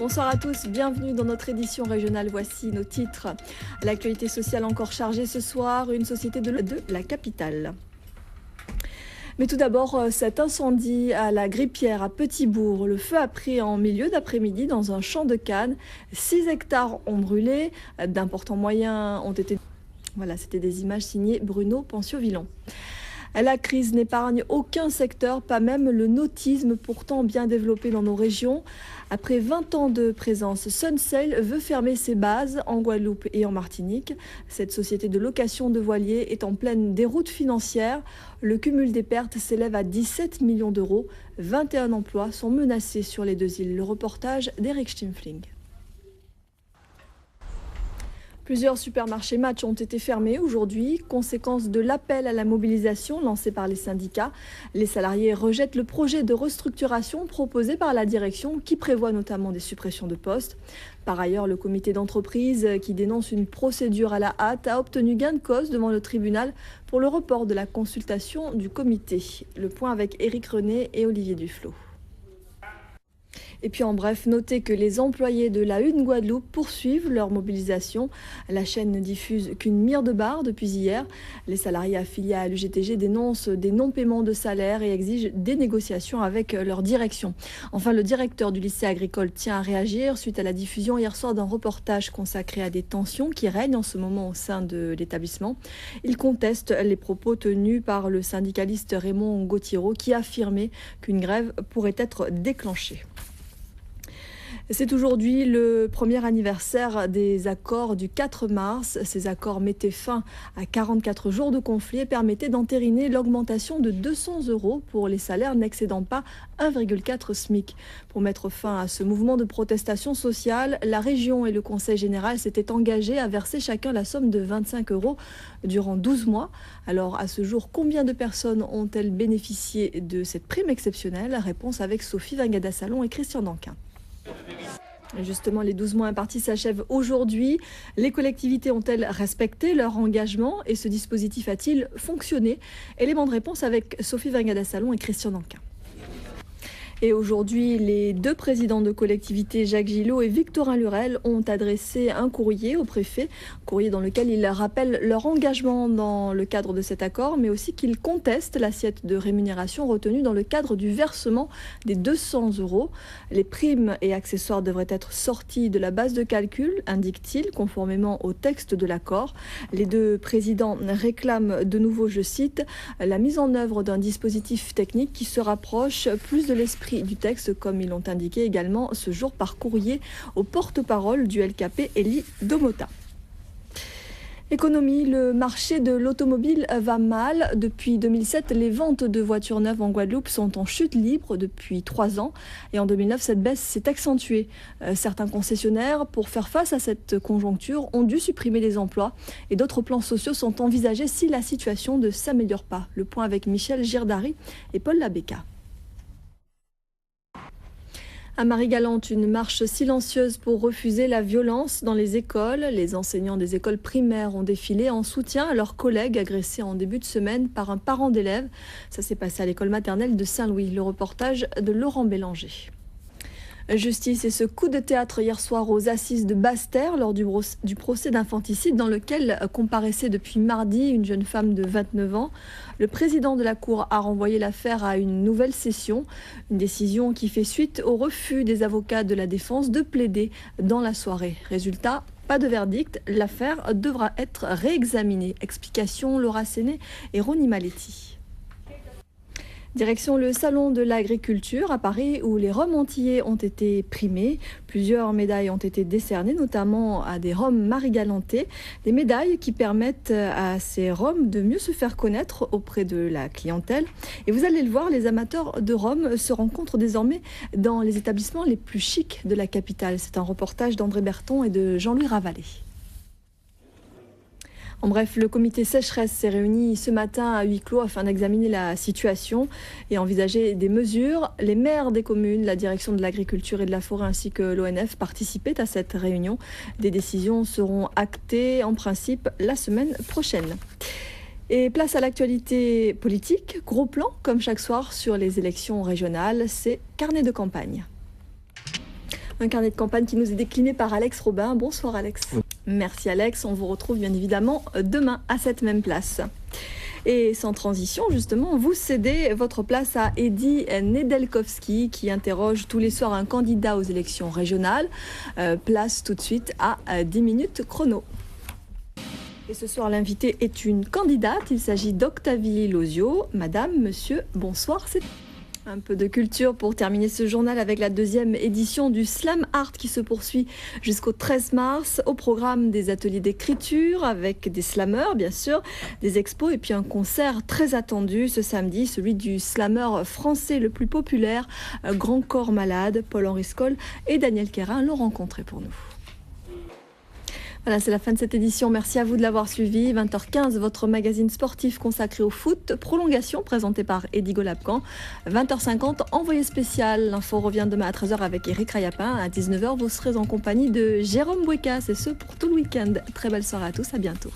Bonsoir à tous, bienvenue dans notre édition régionale. Voici nos titres. L'actualité sociale encore chargée ce soir, une société de la capitale. Mais tout d'abord, cet incendie à la Grippière à Petit-Bourg. Le feu a pris en milieu d'après-midi dans un champ de canne. 6 hectares ont brûlé, d'importants moyens ont été... Voilà, c'était des images signées Bruno Pencio-Villon. La crise n'épargne aucun secteur, pas même le nautisme pourtant bien développé dans nos régions. Après 20 ans de présence, Sunsail veut fermer ses bases en Guadeloupe et en Martinique. Cette société de location de voiliers est en pleine déroute financière. Le cumul des pertes s'élève à 17 millions d'euros. 21 emplois sont menacés sur les deux îles. Le reportage d'Eric Stimfling. Plusieurs supermarchés Match ont été fermés aujourd'hui, conséquence de l'appel à la mobilisation lancé par les syndicats. Les salariés rejettent le projet de restructuration proposé par la direction qui prévoit notamment des suppressions de postes. Par ailleurs, le comité d'entreprise qui dénonce une procédure à la hâte a obtenu gain de cause devant le tribunal pour le report de la consultation du comité. Le point avec Éric René et Olivier Duflot. Et puis en bref, notez que les employés de la Une Guadeloupe poursuivent leur mobilisation. La chaîne ne diffuse qu'une mire de bar depuis hier. Les salariés affiliés à l'UGTG dénoncent des non-paiements de salaire et exigent des négociations avec leur direction. Enfin, le directeur du lycée agricole tient à réagir suite à la diffusion hier soir d'un reportage consacré à des tensions qui règnent en ce moment au sein de l'établissement. Il conteste les propos tenus par le syndicaliste Raymond Gauthiero qui affirmait qu'une grève pourrait être déclenchée. C'est aujourd'hui le premier anniversaire des accords du 4 mars. Ces accords mettaient fin à 44 jours de conflit et permettaient d'entériner l'augmentation de 200 € pour les salaires n'excédant pas 1,4 SMIC. Pour mettre fin à ce mouvement de protestation sociale, la région et le Conseil général s'étaient engagés à verser chacun la somme de 25 € durant 12 mois. Alors à ce jour, combien de personnes ont-elles bénéficié de cette prime exceptionnelle? Réponse avec Sophie Vangada-Salon et Christian Danquin. Justement, les 12 mois impartis s'achèvent aujourd'hui. Les collectivités ont-elles respecté leur engagement et ce dispositif a-t-il fonctionné? Élément de réponse avec Sophie Vangada-Salon et Christian Danquin. Et aujourd'hui, les deux présidents de collectivités, Jacques Gillot et Victorin Lurel, ont adressé un courrier au préfet, courrier dans lequel ils rappellent leur engagement dans le cadre de cet accord, mais aussi qu'ils contestent l'assiette de rémunération retenue dans le cadre du versement des 200 €. Les primes et accessoires devraient être sortis de la base de calcul, indique-t-il, conformément au texte de l'accord. Les deux présidents réclament de nouveau, je cite, la mise en œuvre d'un dispositif technique qui se rapproche plus de l'esprit du texte, comme ils l'ont indiqué également ce jour par courrier au porte-parole du LKP, Elie Domota. Économie, le marché de l'automobile va mal. Depuis 2007, les ventes de voitures neuves en Guadeloupe sont en chute libre depuis 3 ans. Et en 2009, cette baisse s'est accentuée. Certains concessionnaires, pour faire face à cette conjoncture, ont dû supprimer des emplois. Et d'autres plans sociaux sont envisagés si la situation ne s'améliore pas. Le point avec Michel Girdari et Paul Labéca. À Marie-Galante, une marche silencieuse pour refuser la violence dans les écoles. Les enseignants des écoles primaires ont défilé en soutien à leurs collègues agressés en début de semaine par un parent d'élève. Ça s'est passé à l'école maternelle de Saint-Louis. Le reportage de Laurent Bélanger. Justice et ce coup de théâtre hier soir aux assises de Basse-Terre lors du procès d'infanticide dans lequel comparaissait depuis mardi une jeune femme de 29 ans. Le président de la Cour a renvoyé l'affaire à une nouvelle session, une décision qui fait suite au refus des avocats de la défense de plaider dans la soirée. Résultat, pas de verdict, l'affaire devra être réexaminée. Explication Laura Séné et Ronnie Maletti. Direction le salon de l'agriculture à Paris où les rhums antillais ont été primés. Plusieurs médailles ont été décernées, notamment à des rhums marie-galantais. Des médailles qui permettent à ces rhums de mieux se faire connaître auprès de la clientèle. Et vous allez le voir, les amateurs de rhum se rencontrent désormais dans les établissements les plus chics de la capitale. C'est un reportage d'André Berton et de Jean-Louis Ravalet. En bref, le comité sécheresse s'est réuni ce matin à huis clos afin d'examiner la situation et envisager des mesures. Les maires des communes, la direction de l'agriculture et de la forêt ainsi que l'ONF participaient à cette réunion. Des décisions seront actées en principe la semaine prochaine. Et place à l'actualité politique, gros plan comme chaque soir sur les élections régionales, c'est carnet de campagne. Un carnet de campagne qui nous est décliné par Alex Robin. Bonsoir Alex. Oui. Merci Alex, on vous retrouve bien évidemment demain à cette même place. Et sans transition, justement, vous cédez votre place à Eddy Nedelkowski qui interroge tous les soirs un candidat aux élections régionales. Place tout de suite à 10 minutes chrono. Et ce soir, l'invité est une candidate. Il s'agit d'Octavie Lozio. Madame, monsieur, bonsoir. C'est un peu de culture pour terminer ce journal avec la deuxième édition du Slam Art qui se poursuit jusqu'au 13 mars. Au programme des ateliers d'écriture avec des slammeurs, bien sûr, des expos et puis un concert très attendu ce samedi, celui du slameur français le plus populaire, Grand Corps Malade. Paul-Henri Scoll et Daniel Quérin l'ont rencontré pour nous. Voilà, c'est la fin de cette édition. Merci à vous de l'avoir suivi. 20h15, votre magazine sportif consacré au foot. Prolongation présentée par Eddy Golabcan. 20h50, envoyé spécial. L'info revient demain à 13h avec Eric Rayapin. À 19h, vous serez en compagnie de Jérôme Bouécas. C'est ce pour tout le week-end. Très belle soirée à tous. À bientôt.